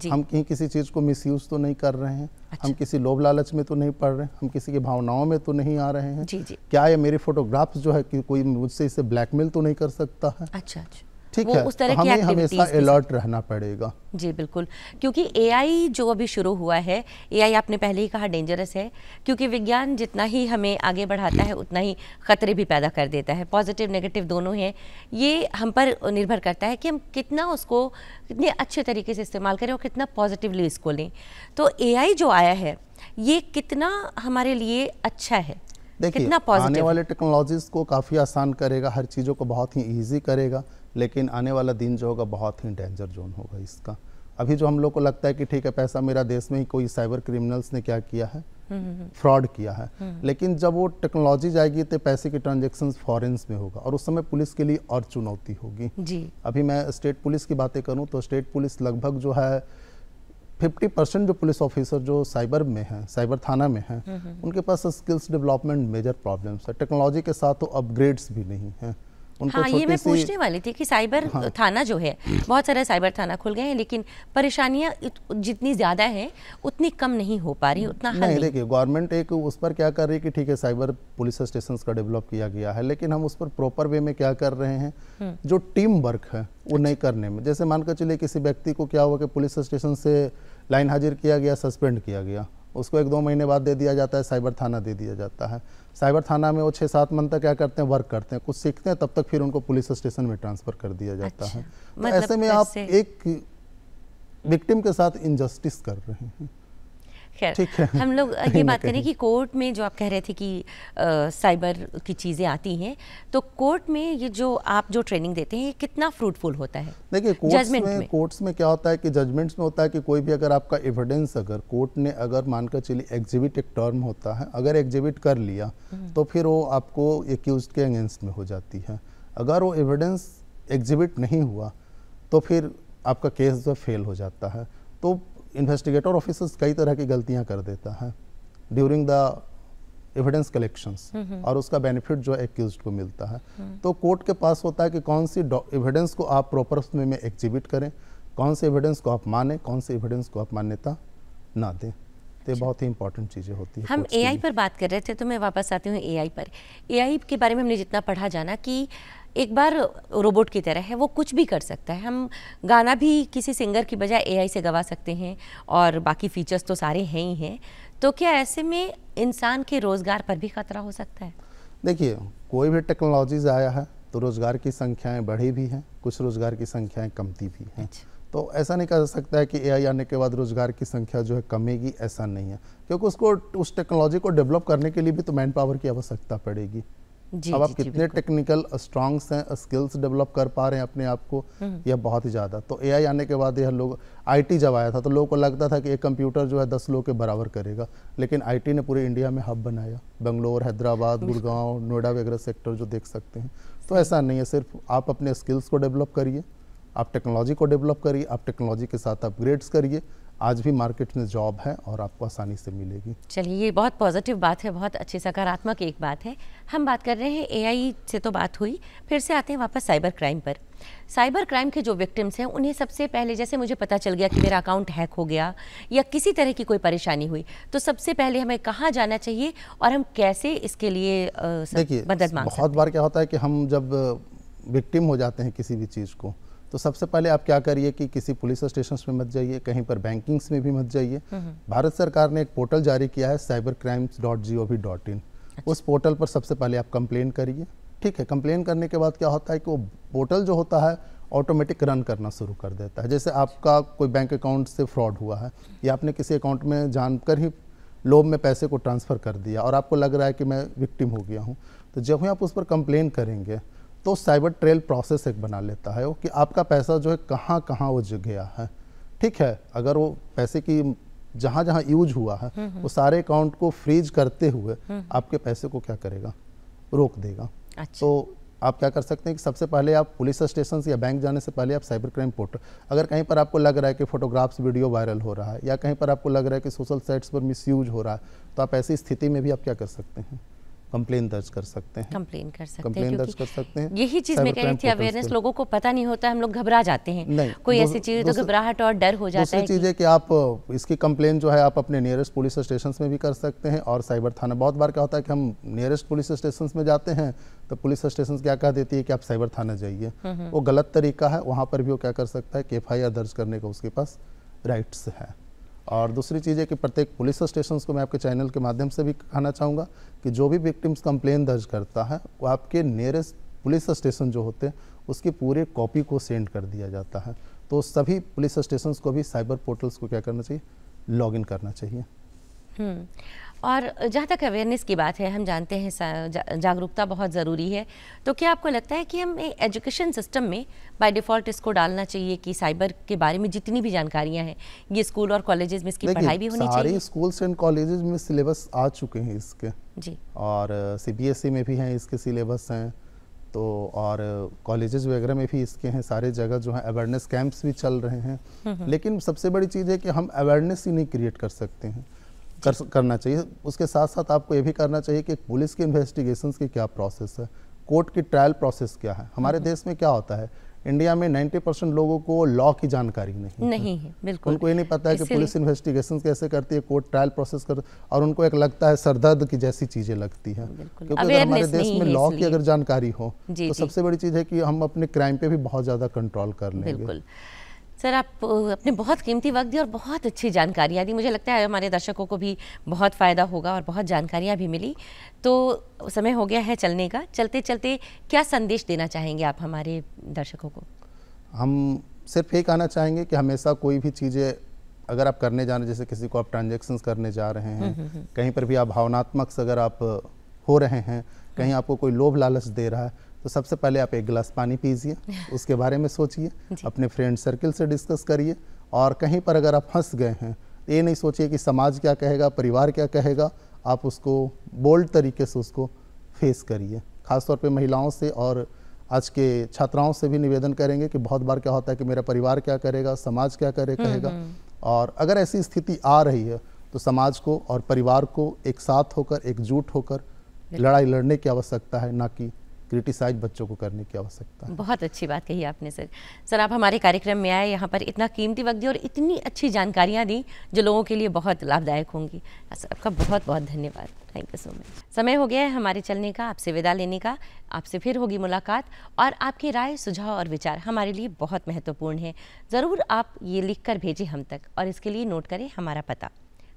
हम कहीं किसी चीज़ को मिसयूज तो नहीं कर रहे हैं, हम किसी लोभ लालच में तो नहीं पड़ रहे हैं, हम किसी की भावनाओं में तो नहीं आ रहे हैं। क्या ये मेरी फोटोग्राफ्स जो है कि कोई मुझसे इसे ब्लैकमेल तो नहीं कर सकता है। अच्छा, ठीक वो है, उस तरह तो की हमें हमेशा एक्टिविटीज अलर्ट रहना पड़ेगा। जी बिल्कुल, क्योंकि एआई जो अभी शुरू हुआ है, एआई आपने पहले ही कहा डेंजरस है, क्योंकि विज्ञान जितना ही हमें आगे बढ़ाता है उतना ही खतरे भी पैदा कर देता है। पॉजिटिव नेगेटिव दोनों हैं, ये हम पर निर्भर करता है कि हम कितना उसको कितने अच्छे तरीके से इस्तेमाल करें और कितना पॉजिटिवली इसको लें। तो एआई जो आया है ये कितना हमारे लिए अच्छा है, देखिए, कितना आने पॉजिटिव वाले टेक्नोलॉजीज़ को काफ़ी आसान करेगा, हर चीज़ों को बहुत ही इजी करेगा, लेकिन आने वाला दिन जो होगा बहुत ही डेंजर जोन होगा इसका। अभी जो हम लोग को लगता है कि ठीक है, पैसा मेरा देश में ही कोई साइबर क्रिमिनल्स ने क्या किया है, फ्रॉड किया है, लेकिन जब वो टेक्नोलॉजी जाएगी तो पैसे की ट्रांजेक्शन फॉरेन्स में होगा और उस समय पुलिस के लिए और चुनौती होगी जी। अभी मैं स्टेट पुलिस की बातें करूं तो स्टेट पुलिस लगभग जो है 50% जो पुलिस ऑफिसर जो साइबर में हैं, साइबर थाना में हैं, उनके पास स्किल्स डेवलपमेंट मेजर प्रॉब्लम्स है। टेक्नोलॉजी के साथ तो अपग्रेड्स भी नहीं हैं उनको। हाँ, ये मैं पूछने वाली थी कि साइबर थाना जो है, बहुत सारे साइबर थाना खुल गए हैं, लेकिन परेशानियां जितनी ज़्यादा हैं उतनी कम नहीं हो पा रही, उतना हल नहीं। नहीं। देखिए, गवर्नमेंट एक उस पर क्या कर रही है कि ठीक है साइबर पुलिस स्टेशंस का डेवलप किया गया है, लेकिन हम उस पर प्रॉपर वे में क्या कर रहे हैं, जो टीम वर्क है वो नहीं करने में। जैसे मानकर चलिए किसी व्यक्ति को क्या हुआ कि पुलिस स्टेशन से लाइन हाजिर किया गया, सस्पेंड किया गया, उसको 1-2 महीने बाद दे दिया जाता है, साइबर थाना दे दिया जाता है। साइबर थाना में वो 6-7 मंथ तक क्या करते हैं, वर्क करते हैं, कुछ सीखते हैं, तब तक फिर उनको पुलिस स्टेशन में ट्रांसफ़र कर दिया जाता है। तो मतलब ऐसे में आप एक विक्टिम के साथ इनजस्टिस कर रहे हैं। खैर, हम लोग ये बात करें कि कोर्ट में जो आप कह रहे थे कि साइबर की चीज़ें आती हैं, तो कोर्ट में ये जो आप जो ट्रेनिंग देते हैं ये कितना फ्रूटफुल होता है? देखिए, कोर्ट्स में क्या होता है कि जजमेंट्स में होता है कि कोई भी अगर आपका एविडेंस अगर कोर्ट ने अगर मानकर चलिए एग्जिबिट एक टर्म होता है, अगर एग्जिबिट कर लिया तो फिर वो आपको एक्यूज्ड के अगेंस्ट में हो जाती है। अगर वो एविडेंस एग्जिबिट नहीं हुआ तो फिर आपका केस जो फेल हो जाता है। तो इन्वेस्टिगेटर ऑफिसर्स कई तरह की गलतियां कर देता है ड्यूरिंग द एविडेंस कलेक्शंस और उसका बेनिफिट जो एक्यूज्ड को मिलता है। तो कोर्ट के पास होता है कि कौन सी एविडेंस को आप प्रॉपर उसमें में एग्जिबिट करें, कौन से एविडेंस को आप माने, कौन से एविडेंस को आप मान्यता ना दें। तो ये बहुत ही इंपॉर्टेंट चीज़ें होती है। हम एआई पर बात कर रहे थे, तो मैं वापस आती हूँ एआई पर। एआई के बारे में हमने जितना पढ़ा जाना कि एक बार रोबोट की तरह है, वो कुछ भी कर सकता है। हम गाना भी किसी सिंगर की बजाय एआई से गवा सकते हैं और बाकी फीचर्स तो सारे हैं ही हैं। तो क्या ऐसे में इंसान के रोज़गार पर भी खतरा हो सकता है? देखिए, कोई भी टेक्नोलॉजीज आया है तो रोज़गार की संख्याएं बढ़ी भी हैं, कुछ रोज़गार की संख्याएं कमती भी हैं। तो ऐसा नहीं कह सकता है कि एआई आने के बाद रोज़गार की संख्या जो है कमेगी, ऐसा नहीं है, क्योंकि उसको उस टेक्नोलॉजी को डेवलप करने के लिए भी तो मैन पावर की आवश्यकता पड़ेगी। अब आप कितने टेक्निकल स्ट्रॉन्ग्स हैं, स्किल्स डेवलप कर पा रहे हैं अपने आप को, यह बहुत ही ज़्यादा। तो एआई आने के बाद यह लोग, आईटी जब आया था तो लोगों को लगता था कि एक कंप्यूटर जो है 10 लोग के बराबर करेगा, लेकिन आईटी ने पूरे इंडिया में हब बनाया, बेंगलोर, हैदराबाद, गुड़गांव, नोएडा वगैरह सेक्टर जो देख सकते हैं। तो ऐसा नहीं है, सिर्फ आप अपने स्किल्स को डेवलप करिए, आप टेक्नोलॉजी को डेवलप करिए, आप टेक्नोलॉजी के साथ अपग्रेड्स करिए। आज भी मार्केट में जॉब है और आपको आसानी से मिलेगी। चलिए, ये बहुत पॉजिटिव बात है, बहुत अच्छी सकारात्मक एक बात है। हम बात कर रहे हैं एआई से, तो बात हुई, फिर से आते हैं वापस साइबर क्राइम पर। साइबर क्राइम के जो विक्टिम्स हैं उन्हें सबसे पहले, जैसे मुझे पता चल गया कि मेरा अकाउंट हैक हो गया या किसी तरह की कोई परेशानी हुई, तो सबसे पहले हमें कहाँ जाना चाहिए और हम कैसे इसके लिए मदद मांग सकते हैं? बहुत बार क्या होता है कि हम जब विक्टिम हो जाते हैं किसी भी चीज़ को, तो सबसे पहले आप क्या करिए कि किसी पुलिस स्टेशन में मत जाइए, कहीं पर बैंकिंग्स में भी मत जाइए। भारत सरकार ने एक पोर्टल जारी किया है cybercrimes.gov.in। उस पोर्टल पर सबसे पहले आप कंप्लेन करिए। ठीक है, कंप्लेन करने के बाद क्या होता है कि वो पोर्टल जो होता है ऑटोमेटिक रन करना शुरू कर देता है। जैसे आपका कोई बैंक अकाउंट से फ्रॉड हुआ है या आपने किसी अकाउंट में जानकर ही लोभ में पैसे को ट्रांसफ़र कर दिया और आपको लग रहा है कि मैं विक्टिम हो गया हूँ, तो जब ही आप उस पर कंप्लेन करेंगे तो साइबर ट्रेल प्रोसेस एक बना लेता है वो कि आपका पैसा जो है कहाँ कहाँ वो गया है। ठीक है, अगर वो पैसे की जहाँ जहाँ यूज हुआ है वो सारे अकाउंट को फ्रीज करते हुए आपके पैसे को क्या करेगा, रोक देगा। अच्छा। तो आप क्या कर सकते हैं कि सबसे पहले आप पुलिस स्टेशन या बैंक जाने से पहले आप साइबर क्राइम पोर्टल, अगर कहीं पर आपको लग रहा है कि फोटोग्राफ्स वीडियो वायरल हो रहा है या कहीं पर आपको लग रहा है कि सोशल साइट्स पर मिसयूज हो रहा है, तो आप ऐसी स्थिति में भी आप क्या कर सकते हैं कंप्लेन दर्ज कर सकते हैं। कंप्लेन कर सकते हैं, कंप्लेन दर्ज क्योंकि कर सकते हैं। यही चीज़ मैं साइबर कह रही क्राइम थी, पोर्टल्स अवेयरनेस पर। लोगों को पता नहीं होता, हम लोग घबरा जाते हैं। नहीं, कोई ऐसी चीज़ तो घबराहट और डर हो जाता दूसरी है चीज़ है कि आप इसकी कंप्लेन जो है आप अपने नियरेस्ट पुलिस स्टेशन में भी कर सकते हैं और साइबर थाना। बहुत बार क्या होता है कि हम नियरेस्ट पुलिस स्टेशन में जाते हैं तो पुलिस स्टेशन क्या कह देती है कि आप साइबर थाना जाइए, वो गलत तरीका है। वहाँ पर भी वो क्या कर सकता है कि FIR दर्ज करने का उसके पास राइट्स है। और दूसरी चीज़ है कि प्रत्येक पुलिस स्टेशन को मैं आपके चैनल के माध्यम से भी कहना चाहूँगा कि जो भी विक्टिम्स कंप्लेन दर्ज करता है वो आपके नियरेस्ट पुलिस स्टेशन जो होते हैं उसकी पूरे कॉपी को सेंड कर दिया जाता है। तो सभी पुलिस स्टेशन को भी साइबर पोर्टल्स को क्या करना चाहिए, लॉगिन करना चाहिए। और जहाँ तक अवेयरनेस की बात है, हम जानते हैं जागरूकता बहुत ज़रूरी है, तो क्या आपको लगता है कि हम एजुकेशन सिस्टम में बाय डिफ़ॉल्ट इसको डालना चाहिए कि साइबर के बारे में जितनी भी जानकारियाँ हैं ये स्कूल और कॉलेजेस में इसकी पढ़ाई भी होनी चाहिए? सारे स्कूल्स एंड कॉलेजेस में सिलेबस आ चुके हैं इसके जी, और CBSE में भी हैं इसके सिलेबस हैं, तो और कॉलेजेस वगैरह में भी इसके हैं। सारे जगह जो है अवेयरनेस कैंप्स भी चल रहे हैं। लेकिन सबसे बड़ी चीज़ है कि हम अवेयरनेस ही नहीं क्रिएट कर सकते हैं, करना चाहिए। उसके साथ साथ आपको ये भी करना चाहिए कि पुलिस के इन्वेस्टिगेशंस की क्या प्रोसेस है, कोर्ट की ट्रायल प्रोसेस क्या है। हमारे देश में क्या होता है, इंडिया में 90% लोगों को लॉ की जानकारी नहीं है। बिल्कुल। उनको ये नहीं पता है कि पुलिस इन्वेस्टिगेशन कैसे करती है, कोर्ट ट्रायल प्रोसेस कर, और उनको एक लगता है सरदर्द की जैसी चीज़ें लगती है। क्योंकि अगर हमारे देश में लॉ की अगर जानकारी हो तो सबसे बड़ी चीज़ है कि हम अपने क्राइम पे भी बहुत ज़्यादा कंट्रोल कर लेंगे। बिल्कुल सर, आप अपने बहुत कीमती वक्त दी और बहुत अच्छी जानकारियाँ दी। मुझे लगता है हमारे दर्शकों को भी बहुत फ़ायदा होगा और बहुत जानकारियाँ भी मिली। तो समय हो गया है चलने का। चलते चलते क्या संदेश देना चाहेंगे आप हमारे दर्शकों को? हम सिर्फ ये कहना चाहेंगे कि हमेशा कोई भी चीज़ें अगर आप करने जा रहे हैं, जैसे किसी को आप ट्रांजेक्शन्स करने जा रहे हैं, कहीं पर भी आप भावनात्मक से अगर आप हो रहे हैं, कहीं आपको कोई लोभ लालच दे रहा है, तो सबसे पहले आप एक गिलास पानी पीजिए, उसके बारे में सोचिए, अपने फ्रेंड सर्किल से डिस्कस करिए। और कहीं पर अगर आप फंस गए हैं, ये नहीं सोचिए कि समाज क्या कहेगा, परिवार क्या कहेगा, आप उसको बोल्ड तरीके से उसको फेस करिए। खासतौर पे महिलाओं से और आज के छात्राओं से भी निवेदन करेंगे कि बहुत बार क्या होता है कि मेरा परिवार क्या करेगा, समाज क्या कहेगा। और अगर ऐसी स्थिति आ रही है तो समाज को और परिवार को एक साथ होकर, एकजुट होकर लड़ाई लड़ने की आवश्यकता है, ना कि क्रिटिसाइज बच्चों को करने की आवश्यकता है। बहुत अच्छी बात कही आपने सर। आप हमारे कार्यक्रम में आए, यहाँ पर इतना कीमती वक्त दिया और इतनी अच्छी जानकारियाँ दी जो लोगों के लिए बहुत लाभदायक होंगी। सर आपका बहुत बहुत धन्यवाद। Thank you so much. समय हो गया है हमारे चलने का, आपसे विदा लेने का। आपसे फिर होगी मुलाकात और आपकी राय, सुझाव और विचार हमारे लिए बहुत महत्वपूर्ण है। ज़रूर आप ये लिख कर भेजें हम तक, और इसके लिए नोट करें हमारा पता।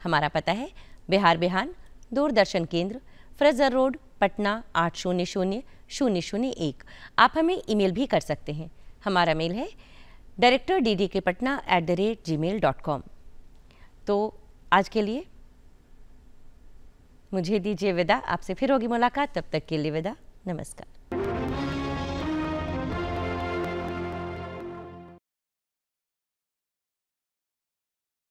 हमारा पता है बिहार बिहान, दूरदर्शन केंद्र, फ्रेजर रोड, पटना 800001। आप हमें ईमेल भी कर सकते हैं। हमारा मेल है directordkpatna@gmail.com। तो आज के लिए मुझे दीजिए विदा। आपसे फिर होगी मुलाकात, तब तक के लिए विदा। नमस्कार।